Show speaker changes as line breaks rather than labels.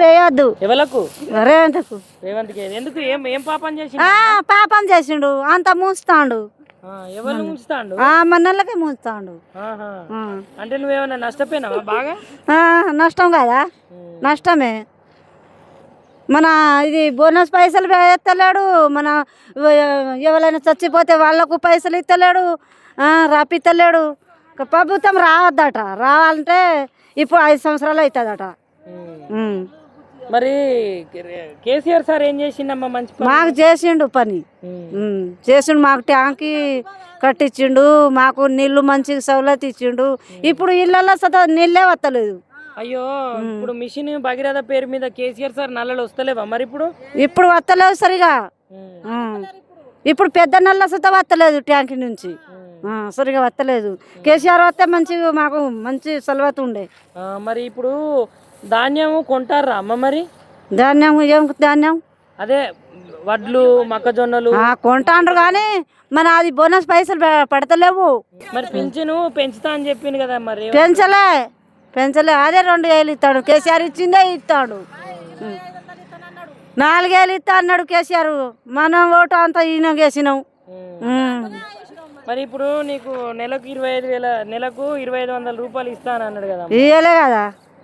వేయొద్దు
ఎవలకు
రేవంత్కు.
రేవంత్కి ఎందుకు ఏం ఏం పాపం చేసి
పాపం చేసిండు అంత మూస్తాడు.
ఎవరు ఉంచుతాండు
మనల్లకే మూస్తాడు.
అంటే నువ్వేమన్నా నష్టపోయినావా బాగా?
నష్టం కదా, నష్టమే. మన ఇది బోనస్ పైసలు ఎత్తలేడు, మన ఎవరైనా చచ్చిపోతే వాళ్ళకు పైసలు ఇస్తలేడు, రాపిస్తలేడు. ప్రభుత్వం రావద్దట, రావాలంటే ఇప్పుడు 5 సంవత్సరాలు అవుతుందట.
మరి కేసీఆర్ సార్ ఏం చేసిండమ్మా మంచి పని?
మాకు చేసిండు పని, చేసిండు. మాకు ట్యాంకి కట్టించిండు, మాకు నీళ్లు మంచిగా సౌలత్ ఇచ్చిండు. ఇప్పుడు ఇళ్ళల్లో సదా నీళ్ళే వస్తలేదు.
అయ్యో, ఇప్పుడు మిషన్ భగీరథ పేరు మీద కేసీఆర్ సార్ నల్లలు వస్తలేవా మరి?
ఇప్పుడు వస్తలేవు సరిగా. ఇప్పుడు పెద్ద నల్ల సుత వస్తలేదు, ట్యాంక్ నుంచి సరిగా వస్తలేదు. కేసీఆర్ వస్తే మంచిగా మాకు మంచి సలవత్ ఉండే.
మరి ఇప్పుడు ధాన్యం కొంటారా అమ్మ? మరి
ధాన్యం ఏం ధాన్యం?
అదే వడ్లు మొక్కజొన్నలు
కొంటాండ్రు కానీ మన అది బోనస్ పైసలు పడతలేవు.
మరి పింఛను పెంచుతా అని చెప్పింది కదా, మరి
పెంచలే. అదే 2 ఏళ్ళు ఇస్తాడు కేసీఆర్, ఇచ్చిందే ఇస్తాడు. 4 ఏళ్ళు ఇస్తా అన్నాడు కేసీఆర్. మనం ఓటు అంతా ఈయన వేసినాం.
మరి ఇప్పుడు నీకు నెలకు 25,000 నెలకు 2,500 రూపాయలు ఇస్తాను అన్నాడు కదా,
ఇయ్యలే కదా.